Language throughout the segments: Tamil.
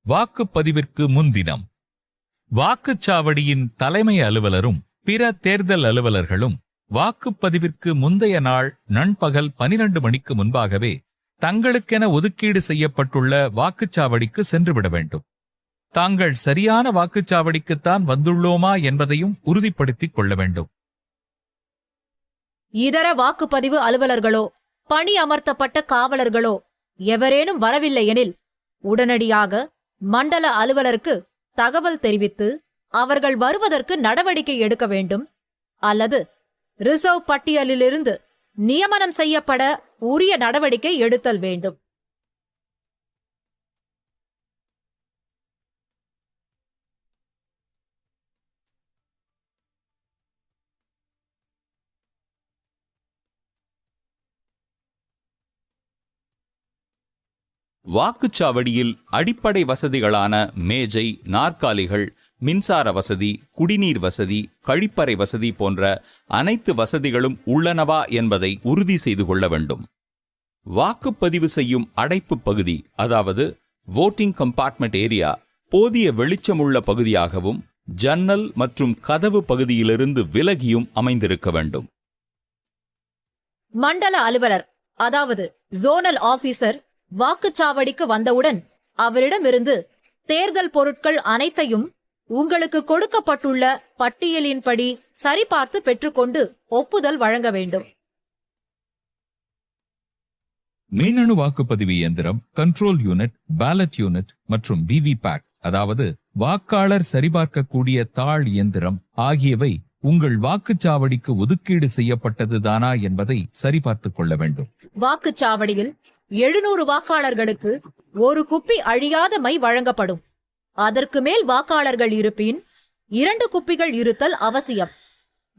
வாக்குப்பதிவிற்கு முன்தினம் வாக்குச்சாவடியின் தலைமை அலுவலரும் பிற தேர்தல் அலுவலர்களும் வாக்குப்பதிவிற்கு முந்தைய நாள் நண்பகல் 12 மணிக்கு முன்பாகவே தங்களுக்கென ஒதுக்கீடு செய்யப்பட்டுள்ள வாக்குச்சாவடிக்கு சென்றுவிட வேண்டும். தாங்கள் சரியான வாக்குச்சாவடிக்குத்தான் வந்துள்ளோமா என்பதையும் உறுதிப்படுத்திக் கொள்ள வேண்டும். இதர வாக்குப்பதிவு அலுவலர்களோ பணி அமர்த்தப்பட்ட காவலர்களோ எவரேனும் வரவில்லை எனில் உடனடியாக மண்டல அலுவலருக்கு தகவல் தெரிவித்து அவர்கள் வருவதற்கு நடவடிக்கை எடுக்க வேண்டும். அல்லது ரிசர்வ் பட்டியலிலிருந்து நியமனம் செய்யப்பட உரிய நடவடிக்கை எடுத்தல் வேண்டும். வாக்குச்சாவடியில் அடிப்படை வசதிகளான மேஜை, நாற்காலிகள், மின்சார வசதி, குடிநீர் வசதி, கழிப்பறை வசதி போன்ற அனைத்து வசதிகளும் உள்ளனவா என்பதை உறுதி செய்து கொள்ள வேண்டும். வாக்குப்பதிவு செய்யும் அடைப்பு பகுதி, அதாவது வோட்டிங் கம்பார்ட்மெண்ட் ஏரியா, போதிய வெளிச்சமுள்ள பகுதியாகவும் ஜன்னல் மற்றும் கதவு பகுதியிலிருந்து விலகியும் அமைந்திருக்க வேண்டும். மண்டல அலுவலர், அதாவது ஜோனல் ஆபீசர் வாக்குச்சாவடிக்கு வந்தவுடன் அவரிடமிருந்து தேர்தல் பொருட்கள் அனைத்தையும் உங்களுக்கு கொடுக்கப்பட்டுள்ள பட்டியலின்படி சரிபார்த்து பெற்றுக்கொண்டு ஒப்புதல் வழங்க வேண்டும். மின்னணு வாக்குப்பதிவு இயந்திரம், கண்ட்ரோல் யூனிட், பேலட் யூனிட் மற்றும் விவிபேட், அதாவது வாக்காளர் சரிபார்க்கக்கூடிய தாள் இயந்திரம் ஆகியவை உங்கள் வாக்குச்சாவடிக்கு ஒதுக்கீடு செய்யப்பட்டதுதானா என்பதை சரிபார்த்துக் கொள்ள வேண்டும். வாக்குச்சாவடியில் 700 வாக்காளர்களுக்கு ஒரு குப்பி அழியாத மை வழங்கப்படும். அதற்கு மேல் வாக்காளர்கள் இருப்பின் 2 குப்பிகள் இருத்தல் அவசியம்.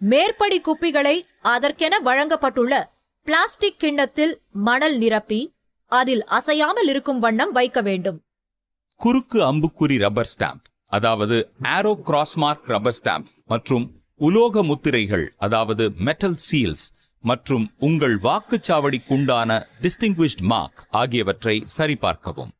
மேற்படி குப்பிகளை அதற்கென வழங்கப்பட்டுள்ள பிளாஸ்டிக் கிண்ணத்தில் மணல் நிரப்பி அதில் அசையாமல் இருக்கும் வண்ணம் வைக்க வேண்டும். குறுக்கு அம்புக்குறி ரப்பர் ஸ்டாம்ப், அதாவது ஆரோ கிராஸ்மார்க் ரப்பர் ஸ்டாம்ப் மற்றும் உலோக முத்திரைகள், அதாவது மெட்டல் சீல்ஸ் மற்றும் உங்கள் வாக்குச்சாவடிக்குண்டான டிஸ்டிங்விஷ்ட் மார்க் ஆகியவற்றை சரிபார்க்கவும்.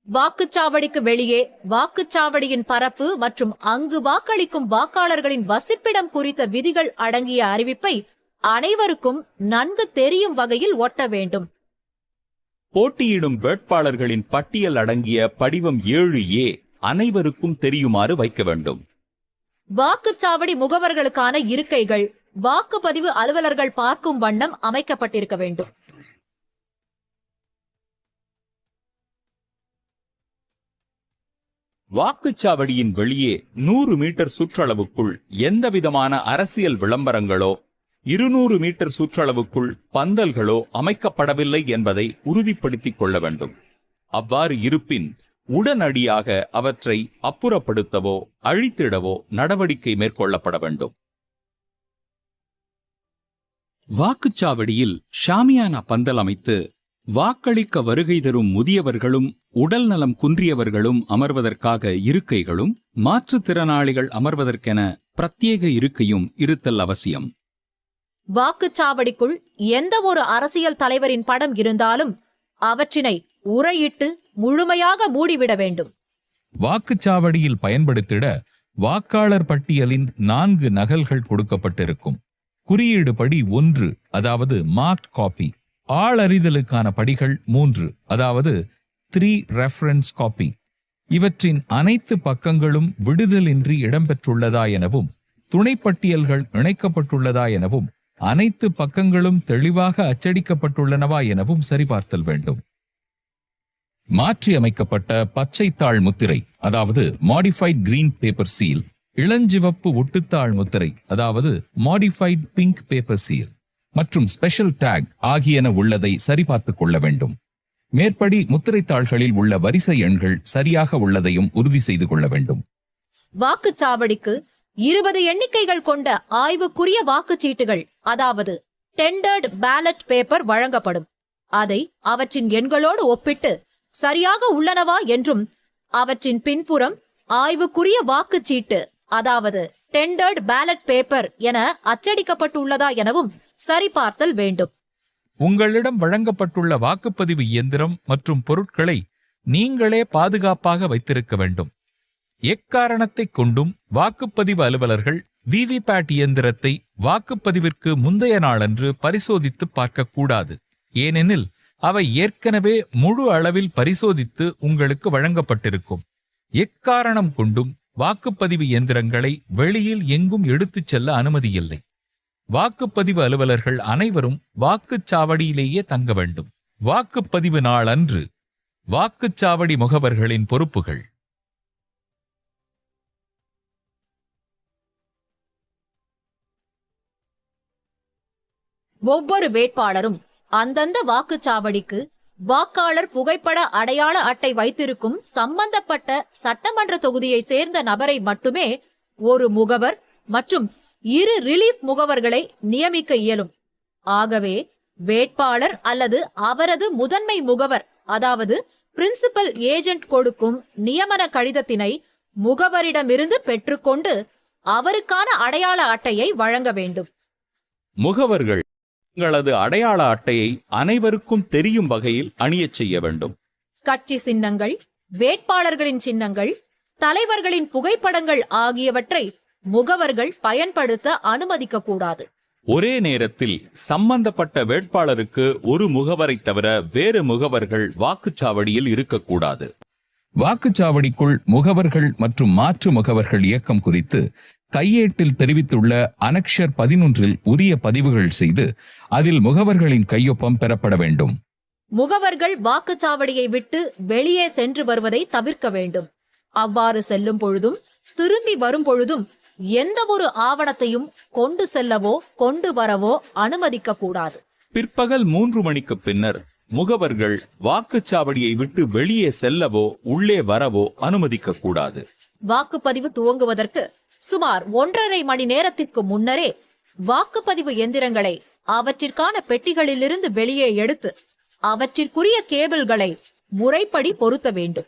வாக்குச்சாவடிக்கு வெளியே வாக்குச்சாவடியின் பரப்பு மற்றும் அங்கு வாக்களிக்கும் வாக்காளர்களின் வசிப்பிடம் குறித்த விதிகள் அடங்கிய அறிவிப்பை அனைவருக்கும் நன்கு தெரியும் வகையில் ஒட்ட வேண்டும். போட்டியிடும் வேட்பாளர்களின் பட்டியல் அடங்கிய படிவம் 7A அனைவருக்கும் தெரியுமாறு வைக்க வேண்டும். வாக்குச்சாவடி முகவர்களுக்கான இருக்கைகள் வாக்குப்பதிவு அலுவலர்கள் பார்க்கும் வண்ணம் அமைக்கப்பட்டிருக்க வேண்டும். வாக்குச்சாவடியின் வெளியே 100 மீட்டர் சுற்றளவுக்குள் எந்தவிதமான அரசியல் விளம்பரங்களோ 200 மீட்டர் சுற்றளவுக்குள் பந்தல்களோ அமைக்கப்படவில்லை என்பதை உறுதிப்படுத்திக் கொள்ள வேண்டும். அவ்வாறு இருப்பின் உடனடியாக அவற்றை அப்புறப்படுத்தவோ அழித்திடவோ நடவடிக்கை மேற்கொள்ளப்பட வேண்டும். வாக்குச்சாவடியில் ஷாமியானா பந்தல் அமைத்து வாக்களிக்க வருகை தரும் முதியவர்களும் உடல் நலம் குன்றியவர்களும் அமர்வதற்காக இருக்கைகளும் மாற்றுத்திறனாளிகள் அமர்வதற்கென பிரத்யேக இருக்கையும் இருத்தல் அவசியம். வாக்குச்சாவடிக்குள் எந்த ஒரு அரசியல் தலைவரின் படம் இருந்தாலும் அவற்றினை உறையிட்டு முழுமையாக மூடிவிட வேண்டும். வாக்குச்சாவடியில் பயன்படுத்திட வாக்காளர் பட்டியலின் 4 நகல்கள் கொடுக்கப்பட்டிருக்கும். குறியீடு படி 1, அதாவது மார்க்ட் காப்பி. ஆளறிதலுக்கான படிகள் 3, அதாவது 3 ரெஃபரன்ஸ் காப்பி. இவற்றின் அனைத்து பக்கங்களும் விடுதலின்றி இடம்பெற்றுள்ளதா எனவும் துணைப்பட்டியல்கள் இணைக்கப்பட்டுள்ளதா எனவும் அனைத்து பக்கங்களும் தெளிவாக அச்சடிக்கப்பட்டுள்ளனவா எனவும் சரிபார்த்தல் வேண்டும். மாற்றி அமைக்கப்பட்ட பச்சை தாள் முத்திரை, அதாவது மாடிஃபைட் கிரீன் பேப்பர் சீல், இளஞ்சிவப்பு ஒட்டுத்தாள் முத்திரை, அதாவது மாடிஃபைட் பிங்க் பேப்பர் சீல் மற்றும் ஸ்பெஷல் டேக் ஆகியன உள்ளதை சரிபார்த்துக் கொள்ள வேண்டும். மேற்படி முத்திரைத்தாள்களில் உள்ள வரிசை எண்கள் சரியாக உள்ளதையும் உறுதி செய்து கொள்ள வேண்டும். வாக்குச்சாவடிக்கு 20 எண்ணிக்கைகள் கொண்ட ஆய்வுக்குரிய வாக்குச்சீட்டுகள், அதாவது டெண்டர்ட் பேலட் பேப்பர் வழங்கப்படும். அதை அவற்றின் எண்களோடு ஒப்பிட்டு சரியாக உள்ளனவா என்றும், அவற்றின் பின்புறம் ஆய்வுக்குரிய வாக்குச்சீட்டு, அதாவது டெண்டர்ட் பேலட் பேப்பர் என அச்சடிக்கப்பட்டுள்ளதா எனவும் சரிபார்த்தல் வேண்டும். உங்களிடம் வழங்கப்பட்டுள்ள வாக்குப்பதிவு இயந்திரம் மற்றும் பொருட்களை நீங்களே பாதுகாப்பாக வைத்திருக்க வேண்டும். எக்காரணத்தைக் கொண்டும் வாக்குப்பதிவு அலுவலர்கள் விவிபேட் இயந்திரத்தை வாக்குப்பதிவிற்கு முந்தைய நாளன்று பரிசோதித்து பார்க்கக்கூடாது. ஏனெனில் அவை ஏற்கனவே முழு அளவில் பரிசோதித்து உங்களுக்கு வழங்கப்பட்டிருக்கும். எக்காரணம் கொண்டும் வாக்குப்பதிவு இயந்திரங்களை வெளியில் எங்கும் எடுத்துச் செல்ல அனுமதியில்லை. வாக்குப்பதிவு அலுவலர்கள் அனைவரும் வாக்குச்சாவடியிலேயே தங்க வேண்டும். வாக்குப்பதிவு நாள் அன்று வாக்குச்சாவடி முகவர்களின் பொறுப்புகள். ஒவ்வொரு வேட்பாளரும் அந்தந்த வாக்குச்சாவடிக்கு வாக்காளர் புகைப்பட அடையாள அட்டை வைத்திருக்கும் சம்பந்தப்பட்ட சட்டமன்ற தொகுதியை சேர்ந்த நபரை மட்டுமே ஒரு முகவர் மற்றும் 2 ரிலீஃப் முகவர்களை நியமிக்க இயலும். ஆகவே வேட்பாளர் அல்லது அவரது முதன்மை முகவர், அதாவது பிரின்சிபல் ஏஜென்ட் கொடுக்கும் நியமன கடிதத்தினை முகவரிடமிருந்து பெற்றுக்கொண்டு அவருக்கான அடையாள அட்டையை வழங்க வேண்டும். முகவர்கள் தங்களது அடையாள அட்டையை அனைவருக்கும் தெரியும் வகையில் அணியச் செய்ய வேண்டும். கட்சி சின்னங்கள், வேட்பாளர்களின் சின்னங்கள், தலைவர்களின் புகைப்படங்கள் ஆகியவற்றை முகவர்கள் பயன்படுத்த அனுமதிக்க கூடாது. ஒரே நேரத்தில் சம்பந்தப்பட்ட வேட்பாளருக்கு ஒரு முகவரை தவிர வேறு முகவர்கள் வாக்குச்சாவடியில் இருக்கக்கூடாது. வாக்குச்சாவடிக்குள் முகவர்கள் மற்றும் மாற்று முகவர்கள் இயக்கம் குறித்து கையேட்டில் தெரிவித்துள்ள அனக்ஷர் 11 உரிய பதிவுகள் செய்து அதில் முகவர்களின் கையொப்பம் பெறப்பட வேண்டும். முகவர்கள் வாக்குச்சாவடியை விட்டு வெளியே சென்று வருவதை தவிர்க்க வேண்டும். அவ்வாறு செல்லும் பொழுதும் திரும்பி வரும் பொழுதும் எந்த ஒரு ஆவணத்தையும் கொண்டு செல்லவோ கொண்டு வரவோ அனுமதிக்க கூடாது. பிற்பகல் 3 மணிக்கு பின்னர் முகவர்கள் வாக்குச்சாவடியை விட்டு வெளியே செல்லவோ உள்ளே வரவோ அனுமதிக்க கூடாது. வாக்குப்பதிவு துவங்குவதற்கு சுமார் 1.5 மணி நேரத்திற்கு முன்னரே வாக்குப்பதிவு எந்திரங்களை அவற்றிற்கான பெட்டிகளிலிருந்து வெளியே எடுத்து அவற்றிற்குரிய கேபிள்களை முறைப்படி பொருத்த வேண்டும்.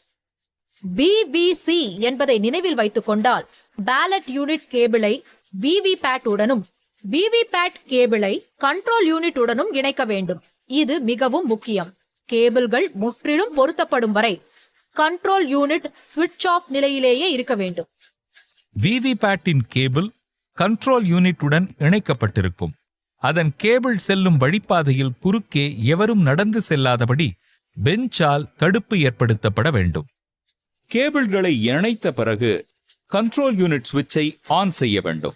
BBC என்பதை நினைவில் வைத்துக் கொண்டால் பேலட் யூனிட் கேபிளை விவிபேட் உடனும் விவிபேட் கேபிளை கண்ட்ரோல் யூனிட் உடனும் இணைக்க வேண்டும். இது மிகவும் முக்கியம். கேபிள்கள் முற்றிலும் பொருத்தப்படும் வரை கண்ட்ரோல் யூனிட் சுவிட்ச் ஆஃப் நிலையிலேயே இருக்க வேண்டும். விவிபேட்டின் கேபிள் கண்ட்ரோல் யூனிட்டுடன் இணைக்கப்பட்டிருக்கும். அதன் கேபிள் செல்லும் வழிப்பாதையில் குறுக்கே எவரும் நடந்து செல்லாதபடி பெஞ்சால் தடுப்பு ஏற்படுத்தப்பட வேண்டும். கேபிள்களை இணைத்த பிறகு கண்ட்ரோல் யூனிட் சுவிட்சை ஆன் செய்ய வேண்டும்.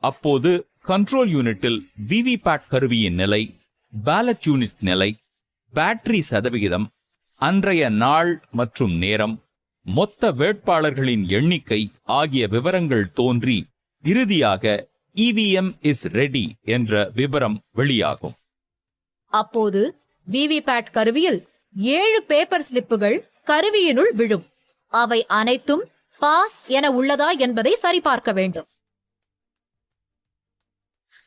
அப்போது கண்ட்ரோல் யூனிட்டில் விவிபேட் கருவியின் நிலை, பேலட் யூனிட் நிலை, பேட்டரி சதவிகிதம், அன்றைய நாள் மற்றும் நேரம், மொத்த வேட்பாளர்களின் எண்ணிக்கை ஆகிய விவரங்கள் தோன்றி இறுதியாக EVM இஸ் ரெடி என்ற விவரம் வெளியாகும். அப்போது விவிபேட் கருவியில் 7 பேப்பர் ஸ்லிப்புகள் கருவியினுள் விழும். அவை அனைத்தும் பாஸ் என உள்ளதா என்பதை சரிபார்க்க வேண்டும்.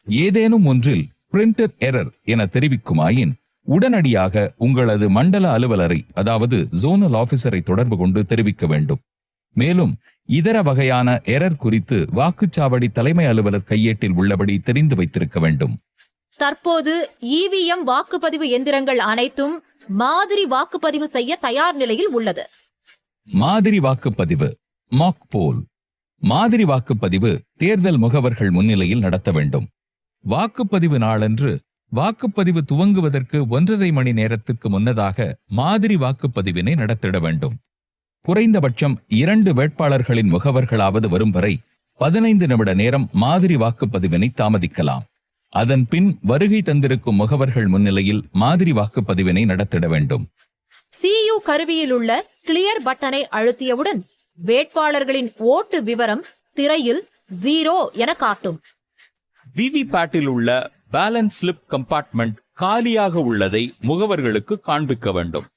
ஏதேனும் ஒன்றில் பிரிண்டர் எரர் என தெரிவிக்குமாயின் உடனடியாக உங்களது மண்டல அலுவலரை, அதாவது ஜோனல் ஆபீசரை தொடர்பு கொண்டு தெரிவிக்க வேண்டும். மேலும் இதர வகையான எரர் குறித்து வாக்குச்சாவடி தலைமை அலுவலர் கையேட்டில் உள்ளபடி தெரிந்து வைத்திருக்க வேண்டும். தற்போது EVM வாக்குப்பதிவு எந்திரங்கள் அனைத்தும் மாதிரி வாக்குப்பதிவு செய்ய தயார் நிலையில் உள்ளது. மாதிரி வாக்குப்பதிவு மாக் போல். மாதிரி வாக்குப்பதிவு தேர்தல் முகவர்கள் முன்னிலையில் நடத்த வேண்டும். வாக்குப்பதிவு நாளன்று வாக்குப்பதிவு துவங்குவதற்கு 1.5 மணி நேரத்துக்கு முன்னதாக மாதிரி வாக்குப்பதிவினை நடத்திட வேண்டும். குறைந்தபட்சம் 2 வேட்பாளர்களின் முகவர்களாவது வரும் வரை 15 நிமிட நேரம் மாதிரி வாக்குப்பதிவினை தாமதிக்கலாம். அதன் பின் வருகை தந்திருக்கும் முகவர்கள் முன்னிலையில் மாதிரி வாக்குப்பதிவினை நடத்திட வேண்டும். CU கருவியில் உள்ள கிளியர் பட்டனை அழுத்தியவுடன் வேட்பாளர்களின் ஓட்டு விவரம் திரையில் 0 என காட்டும். விவிபேட்டில் உள்ள பேலன்ஸ் ஸ்லிப் கம்பார்ட்மெண்ட் காலியாக உள்ளதை முகவர்களுக்கு காண்பிக்க வேண்டும்.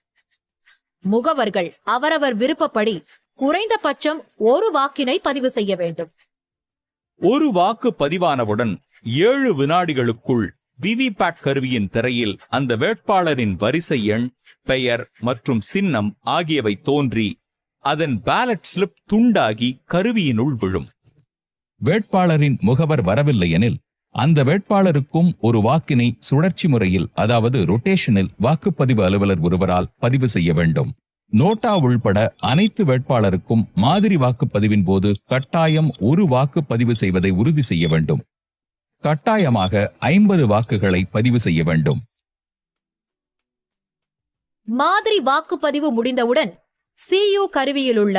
முகவர்கள் அவரவர் விருப்பப்படி குறைந்தபட்சம் ஒரு வாக்கினை பதிவு செய்ய வேண்டும். ஒரு வாக்கு பதிவானவுடன் 7 வினாடிகளுக்குள் விவிபேட் கருவியின் திரையில் அந்த வேட்பாளரின் வரிசை எண், பெயர் மற்றும் சின்னம் ஆகியவை தோன்றி அதன் பேலட் ஸ்லிப் துண்டாகி கருவியினுள் விழும். வேட்பாளரின் முகவர் வரவில்லை எனில் அந்த வேட்பாளருக்கும் ஒரு வாக்கினை சுழற்சி முறையில், அதாவது ரொட்டேஷனில் வாக்குப்பதிவு அலுவலர் ஒருவரால் பதிவு செய்ய வேண்டும். நோட்டா உள்பட அனைத்து வேட்பாளருக்கும் மாதிரி வாக்குப்பதிவின் போது கட்டாயம் ஒரு வாக்கு பதிவு செய்வதை உறுதி செய்ய வேண்டும். கட்டாயமாக 50 வாக்குகளை பதிவு செய்ய வேண்டும். மாதிரி வாக்குப்பதிவு முடிந்தவுடன் CU கருவியிலுள்ள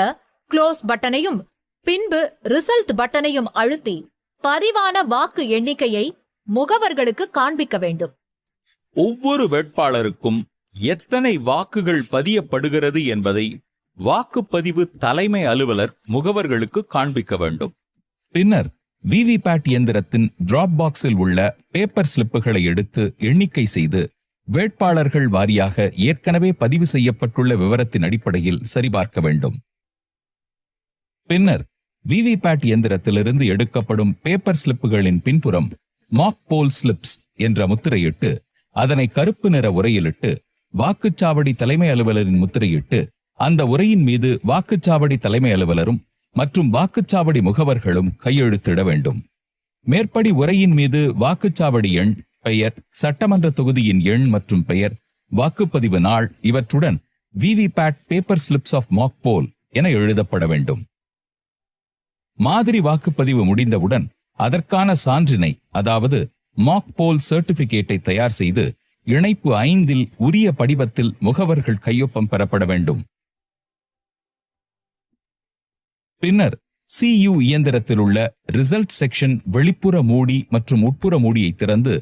க்ளோஸ் பட்டனையும் பின்பு ரிசல்ட் பட்டனையும் அழுத்தி பதிவான வாக்கு எண்ணிக்கையை முகவர்களுக்கு காண்பிக்க வேண்டும். ஒவ்வொரு வேட்பாளருக்கும் எத்தனை வாக்குகள் பதியப்படுகிறது என்பதை வாக்குப்பதிவு தலைமை அலுவலர் முகவர்களுக்கு காண்பிக்க வேண்டும். பின்னர் விவிபேட் இயந்திரத்தின் டிராப் பாக்ஸில் உள்ள பேப்பர் ஸ்லிப்புகளை எடுத்து எண்ணிக்கை செய்து வேட்பாளர்கள் வாரியாக ஏற்கனவே பதிவு செய்யப்பட்டுள்ள விவரத்தின் அடிப்படையில் சரிபார்க்க வேண்டும். பின்னர் விவிபேட் இயந்திரத்திலிருந்து எடுக்கப்படும் பேப்பர் ஸ்லிப்புகளின் பின்புறம் மாக் போல் ஸ்லிப்ஸ் என்ற முத்திரையிட்டு அதனை கருப்பு நிற உரையிலிட்டு வாக்குச்சாவடி தலைமை அலுவலரின் முத்திரையிட்டு அந்த உரையின் மீது வாக்குச்சாவடி தலைமை அலுவலரும் மற்றும் வாக்குச்சாவடி முகவர்களும் கையெழுத்திட வேண்டும். மேற்படி உரையின் மீது வாக்குச்சாவடி எண், பெயர், சட்டமன்ற தொகுதியின் எண் மற்றும் பெயர், வாக்குப்பதிவு நாள் இவற்றுடன் VVPAT paper slips of mock poll என எழுதப்பட வேண்டும். மாதிரி வாக்குப்பதிவு முடிந்தவுடன் அதற்கான சான்றினை, அதாவது மாக் போல் சர்டிபிகேட்டை தயார் செய்து இணைப்பு 5 உரிய படிவத்தில் முகவர்கள் கையொப்பம் பெறப்பட வேண்டும். பின்னர் CU இயந்திரத்தில் உள்ள ரிசல்ட் செக்ஷன் வெளிப்புற மூடி மற்றும் உட்புற மூடியை திறந்து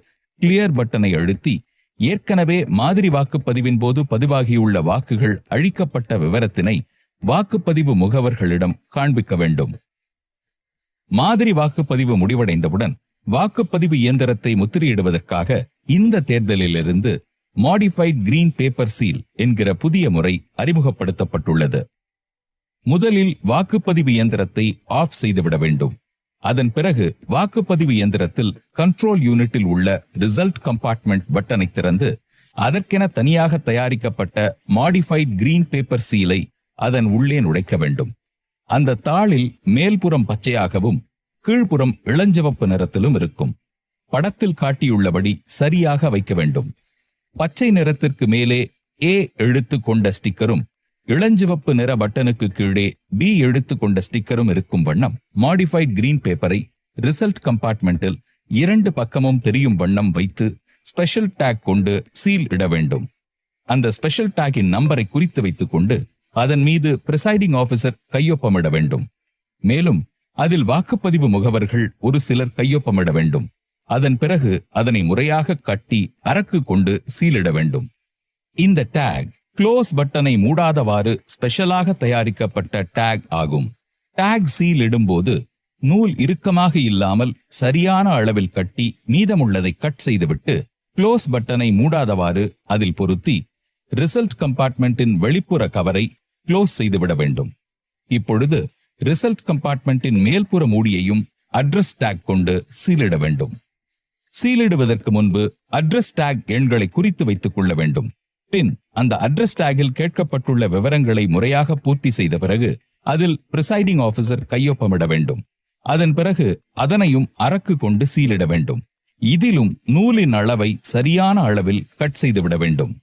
கிளியர் பட்டனை அழுத்தி ஏற்கனவே மாதிரி வாக்குப்பதிவின் போது பதிவாகியுள்ள வாக்குகள் அழிக்கப்பட்ட விவரத்தினை வாக்குப்பதிவு முகவர்களிடம் காண்பிக்க வேண்டும். மாதிரி வாக்குப்பதிவு முடிவடைந்தவுடன் வாக்குப்பதிவு இயந்திரத்தை முத்திரையிடுவதற்காக இந்த தேர்தலிலிருந்து மாடிஃபைட் கிரீன் பேப்பர் சீல் என்கிற புதிய முறை அறிமுகப்படுத்தப்பட்டுள்ளது. முதலில் வாக்குப்பதிவு இயந்திரத்தை ஆஃப் செய்துவிட வேண்டும். அதன் பிறகு வாக்குப்பதிவு இயந்திரத்தில் கண்ட்ரோல் யூனிட்டில் உள்ள ரிசல்ட் கம்பார்ட்மெண்ட் பட்டனை திறந்து அதற்கென தனியாக தயாரிக்கப்பட்ட மாடிஃபைட் கிரீன் பேப்பர் சீலை அதன் உள்ளே நுழைக்க வேண்டும். அந்த தாளில் மேல்புறம் பச்சையாகவும் கீழ்ப்புறம் இளஞ்சிவப்பு நிறத்திலும் இருக்கும். படத்தில் காட்டியுள்ளபடி சரியாக வைக்க வேண்டும். பச்சை நிறத்திற்கு மேலே A எழுத்து கொண்ட ஸ்டிக்கரும் இளஞ்சிவப்பு நிற பட்டனுக்கு கீழே B எழுத்து கொண்ட ஸ்டிக்கரும் இருக்கும் வண்ணம் மாடிஃபைட் கிரீன் பேப்பரை ரிசல்ட் கம்பார்ட்மெண்டில் 2 பக்கமும் தெரியும் வண்ணம் வைத்து ஸ்பெஷல் டேக் கொண்டு சீல் இட வேண்டும். அந்த ஸ்பெஷல் டேக்கின் நம்பரை குறித்து வைத்துக் கொண்டு அதன் மீது பிரிசைடிங் ஆபீசர் கையொப்பமிட வேண்டும். மேலும் அதில் வாக்குப்பதிவு முகவர்கள் ஒரு சிலர் கையொப்பமிட வேண்டும். அதன் பிறகு அதனை முறையாக கட்டி அரக்கு கொண்டு சீலிட வேண்டும். இந்த டேக் க்ளோஸ் பட்டனை மூடாதவாறு ஸ்பெஷலாக தயாரிக்கப்பட்ட டேக் ஆகும். டேக் சீல் இடும்போது நூல் இறுக்கமாக இல்லாமல் சரியான அளவில் கட்டி மீதமுள்ளதை கட் செய்துவிட்டு க்ளோஸ் பட்டனை மூடாதவாறு அதில் பொருத்தி ரிசல்ட் கம்பார்ட்மெண்டின் வெளிப்புற கவரை க்ளோஸ் செய்துவிட வேண்டும். இப்பொழுது ரிசல்ட் கம்பார்ட்மெண்டின் மேல்புற மூடியையும் அட்ரஸ் டேக் கொண்டு சீலிட வேண்டும். சீலிடுவதற்கு முன்பு அட்ரஸ் டேக் எண்களை குறித்து வைத்துக் கொள்ள வேண்டும். பின் அந்த அட்ரஸ் டேகில் கேட்கப்பட்டுள்ள விவரங்களை முறையாக பூர்த்தி செய்த பிறகு அதில் பிரிசைடிங் ஆபீசர் கையொப்பமிட வேண்டும். அதன் பிறகு அதனையும் அரக்கு கொண்டு சீலிட வேண்டும். இதிலும் நூலின் அளவை சரியான அளவில் கட் செய்துவிட வேண்டும்.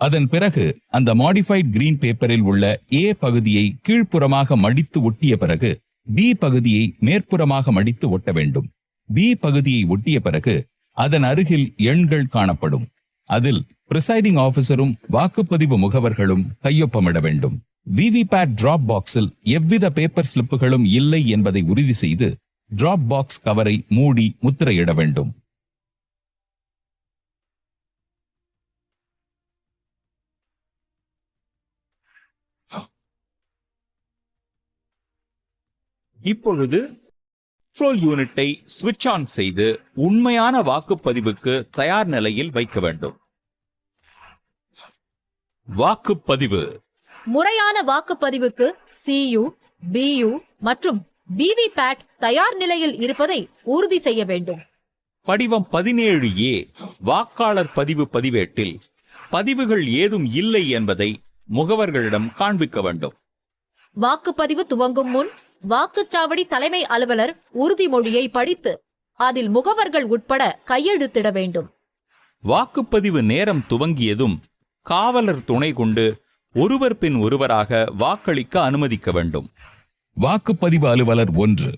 அதன் பிறகு அந்த மாடிஃபைட் கிரீன் பேப்பரில் உள்ள A பகுதியை கீழ்ப்புறமாக மடித்து ஒட்டிய பிறகு B பகுதியை மேற்புறமாக மடித்து ஒட்ட வேண்டும். B பகுதியை ஒட்டிய பிறகு அதன் அருகில் எண்கள் காணப்படும். அதில் பிரிசைடிங் ஆபீசரும் வாக்குப்பதிவு முகவர்களும் கையொப்பமிட வேண்டும். விவிபேட் டிராப் பாக்ஸில் எவ்வித பேப்பர் ஸ்லிப்புகளும் இல்லை என்பதை உறுதி செய்து டிராப் பாக்ஸ் கவரை மூடி முத்திரையிட வேண்டும். இப்பொழுது கண்ட்ரோல் யூனிட்டை ஸ்விட்ச் ஆன் செய்து உண்மையான வாக்குப்பதிவுக்கு தயார் நிலையில் வைக்க வேண்டும். வாக்குப்பதிவு. முறையான வாக்குப்பதிவுக்கு CU, BU மற்றும் VVPAT தயார் நிலையில் இருப்பதை உறுதி செய்ய வேண்டும். படிவம் 17A வாக்காளர் பதிவு பதிவேட்டில் பதிவுகள் ஏதும் இல்லை என்பதை முகவர்களிடம் காண்பிக்க வேண்டும். வாக்குப்பதிவு துவங்கும் முன் வாக்குச்சாவடி தலைமை அலுவலர் உறுதிமொழியை படித்து அதில் முகவர்கள் உட்பட கையெழுத்திட வேண்டும். வாக்குப்பதிவு நேரம் துவங்கியதும் காவலர் துணை கொண்டு ஒருவர் பின் ஒருவராக வாக்களிக்க அனுமதிக்க வேண்டும். வாக்குப்பதிவு அலுவலர் 1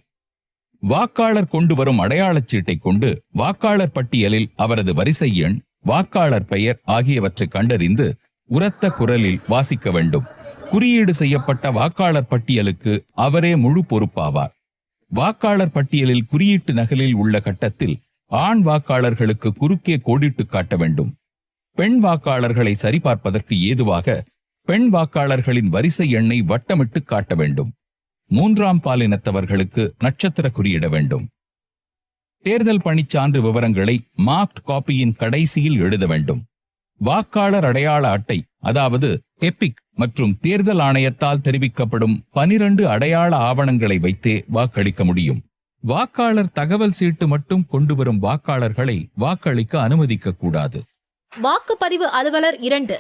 வாக்காளர் கொண்டு வரும் அடையாளச் சீட்டை கொண்டு வாக்காளர் பட்டியலில் அவரது வரிசை எண், வாக்காளர் பெயர் ஆகியவற்றை கண்டறிந்து உரத்த குரலில் வாசிக்க வேண்டும். குறியீடு செய்யப்பட்ட வாக்காளர் பட்டியலுக்கு அவரே முழு பொறுப்பாவார். வாக்காளர் பட்டியலில் குறியீட்டு நகலில் உள்ள கட்டத்தில் ஆண் வாக்காளர்களுக்கு குறுக்கே கோடிட்டு காட்ட வேண்டும். பெண் வாக்காளர்களை சரிபார்ப்பதற்கு ஏதுவாக பெண் வாக்காளர்களின் வரிசை எண்ணை வட்டமிட்டு காட்ட வேண்டும். 3ஆம் பாலினத்தவர்களுக்கு நட்சத்திர குறியிட வேண்டும். தேர்தல் பணிச்சான்று விவரங்களை மார்க்ட் காப்பியின் கடைசியில் எழுத வேண்டும். வாக்காளர் அடையாள அட்டை அதாவது எபிக் மற்றும் தேர்தல் ஆணையத்தால் தெரிவிக்கப்படும் 12 அடையாள ஆவணங்களை வைத்தே வாக்களிக்க முடியும். வாக்காளர் தகவல் சீட்டு மட்டும் கொண்டு வரும் வாக்காளர்களை வாக்களிக்க அனுமதிக்க கூடாது. வாக்குப்பதிவு அலுவலர் 2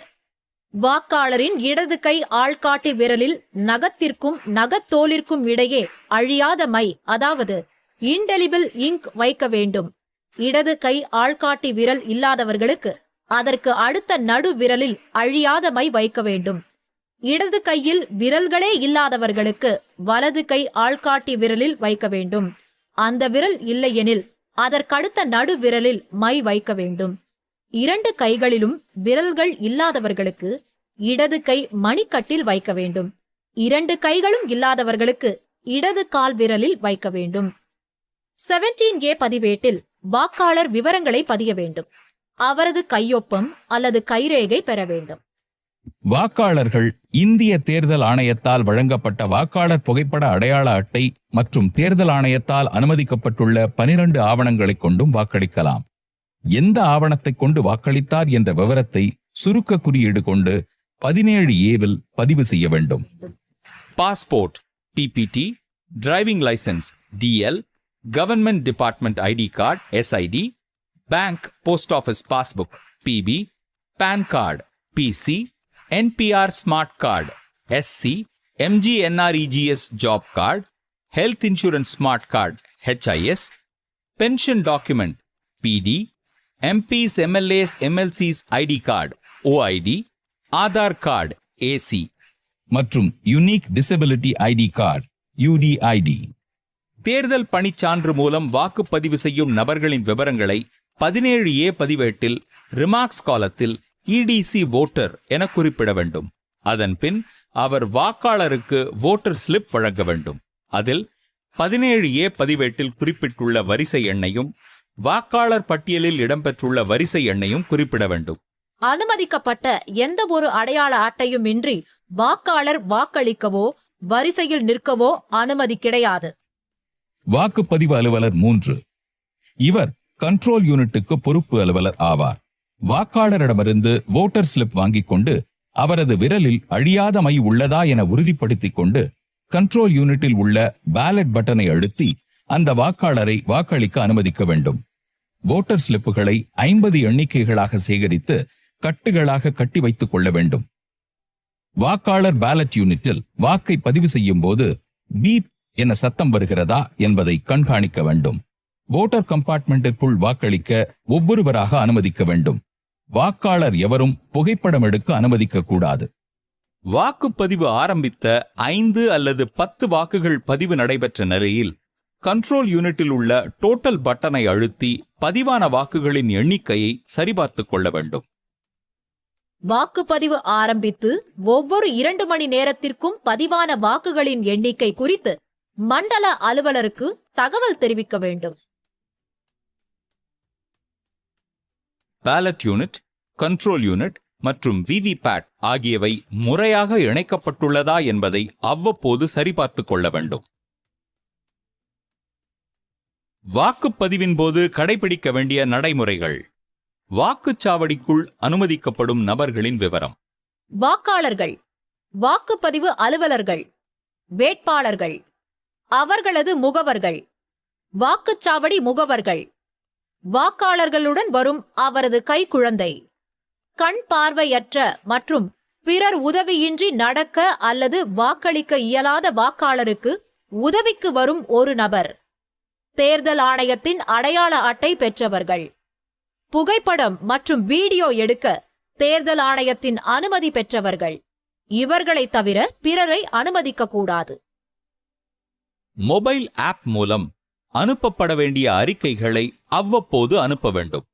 வாக்காளரின் இடது கை ஆள்காட்டி விரலில் நகத்திற்கும் நகத்தோலிற்கும் இடையே அழியாத மை அதாவது இன்டெலிபிள் இங்க் வைக்க வேண்டும். இடது கை ஆள்காட்டி விரல் இல்லாதவர்களுக்கு அதற்கு அடுத்த நடு விரலில் அழியாத மை வைக்க வேண்டும். இடது கையில் விரல்களே இல்லாதவர்களுக்கு வலது கை ஆள்காட்டி விரலில் வைக்க வேண்டும். அந்த விரல் இல்லையெனில் அதற்கடுத்த நடு விரலில் மை வைக்க வேண்டும். 2 கைகளிலும் விரல்கள் இல்லாதவர்களுக்கு இடது கை மணிக்கட்டில் வைக்க வேண்டும். 2 கைகளும் இல்லாதவர்களுக்கு இடது கால் விரலில் வைக்க வேண்டும். 17A பதிவேட்டில் வாக்காளர் விவரங்களை பதிய வேண்டும். அவரது கையொப்பம் அல்லது கைரேகை பெற வேண்டும். வாக்காளர்கள் இந்திய தேர்தல் ஆணையத்தால் வழங்கப்பட்ட வாக்காளர் புகைப்பட அடையாள அட்டை மற்றும் தேர்தல் ஆணையத்தால் அனுமதிக்கப்பட்டுள்ள 12 ஆவணங்களைக் கொண்டும் வாக்களிக்கலாம். எந்த ஆவணத்தை கொண்டு வாக்களித்தார் என்ற விவரத்தை சுருக்க குறியீடு கொண்டு 17Aவில் பதிவு செய்ய வேண்டும். Passport PPT, driving licence DL, government department ID card SID, bank post office passbook PB, PAN card PC, NPR smart card SC, MGNREGS job card, health insurance smart card HIS, pension document PD, MPs, MLAs, MLCs ID card OID, Aadhaar card AC மற்றும் unique disability ID card UDID. தேர்தல் பணிச்சான்று மூலம் வாக்குப்பதிவு செய்யும் நபர்களின் விவரங்களை 17A பதிவேட்டில் ரிமார்க்ஸ் காலத்தில் EDC வோட்டர் என குறிப்பிட வேண்டும். அதன் பின் அவர் வாக்காளருக்கு வோட்டர் ஸ்லிப் வழங்க வேண்டும். அதில் 17A பதிவேட்டில் குறிப்பிட்டுள்ள வரிசை எண்ணையும் வாக்காளர் பட்டியலில் இடம்பெற்றுள்ள வரிசை எண்ணையும் குறிப்பிட வேண்டும். அனுமதிக்கப்பட்ட எந்த ஒரு அடையாள அட்டையும் இன்றி வாக்காளர் வாக்களிக்கவோ வரிசையில் நிற்கவோ அனுமதி கிடையாது. வாக்குப்பதிவு அலுவலர் 3 இவர் கண்ட்ரோல் யூனிட்டுக்கு பொறுப்பு அலுவலர் ஆவார். வாக்காளரிடமிருந்து வோட்டர் ஸ்லிப் வாங்கிக் கொண்டு அவரது விரலில் அழியாத மை உள்ளதா என உறுதிப்படுத்திக் கொண்டு கண்ட்ரோல் யூனிட்டில் உள்ள பேலட் பட்டனை அழுத்தி அந்த வாக்காளரை வாக்களிக்க அனுமதிக்க வேண்டும். வோட்டர் ஸ்லிப்புகளை 50 எண்ணிக்கைகளாக சேகரித்து கட்டுகளாக கட்டி வைத்துக் கொள்ள வேண்டும். வாக்காளர் பேலட் யூனிட்டில் வாக்கை பதிவு செய்யும் போது பீப் என சத்தம் வருகிறதா என்பதை கண்காணிக்க வேண்டும். வோட்டர் கம்பார்ட்மெண்டிற்குள் வாக்களிக்க ஒவ்வொருவராக அனுமதிக்க வேண்டும். வாக்காளர் எவரும் புகைப்படம் எடுக்க அனுமதிக்க கூடாது. வாக்குப்பதிவு ஆரம்பித்த 5 அல்லது 10 வாக்குகள் பதிவு நடைபெற்ற நிலையில் கண்ட்ரோல் யூனிட்டில் உள்ள டோட்டல் பட்டனை அழுத்தி பதிவான வாக்குகளின் எண்ணிக்கையை சரிபார்த்துக் கொள்ள வேண்டும். வாக்குப்பதிவு ஆரம்பித்து ஒவ்வொரு 2 மணி நேரத்திற்கும் பதிவான வாக்குகளின் எண்ணிக்கை குறித்து மண்டல அலுவலருக்கு தகவல் தெரிவிக்க வேண்டும். பேலட் யூனிட், கண்ட்ரோல் யூனிட் மற்றும் VVPAT ஆகியவை முறையாக இணைக்கப்பட்டுள்ளதா என்பதை அவ்வப்போது சரிபார்த்துக் கொள்ள வேண்டும். வாக்குப்பதிவின் போது கடைபிடிக்க வேண்டிய நடைமுறைகள். வாக்குச்சாவடிக்குள் அனுமதிக்கப்படும் நபர்களின் விவரம். வாக்காளர்கள், வாக்குப்பதிவு அலுவலர்கள், வேட்பாளர்கள், அவர்களது முகவர்கள், வாக்குச்சாவடி முகவர்கள், வாக்காளர்களுடன் வரும் அவரது கைக்குழந்தை, கண் பார்வையற்ற மற்றும் பிறர் உதவியின்றி நடக்க அல்லது வாக்களிக்க இயலாத வாக்காளருக்கு உதவிக்கு வரும் ஒரு நபர், தேர்தல் ஆணையத்தின் அடையாள அட்டை பெற்றவர்கள், புகைப்படம் மற்றும் வீடியோ எடுக்க தேர்தல் ஆணையத்தின் அனுமதி பெற்றவர்கள். இவர்களை தவிர பிறரை அனுமதிக்க கூடாது. மொபைல் ஆப் மூலம் அனுப்பப்பட வேண்டிய அறிக்கைகளை அவ்வப்போது அனுப்ப வேண்டும்.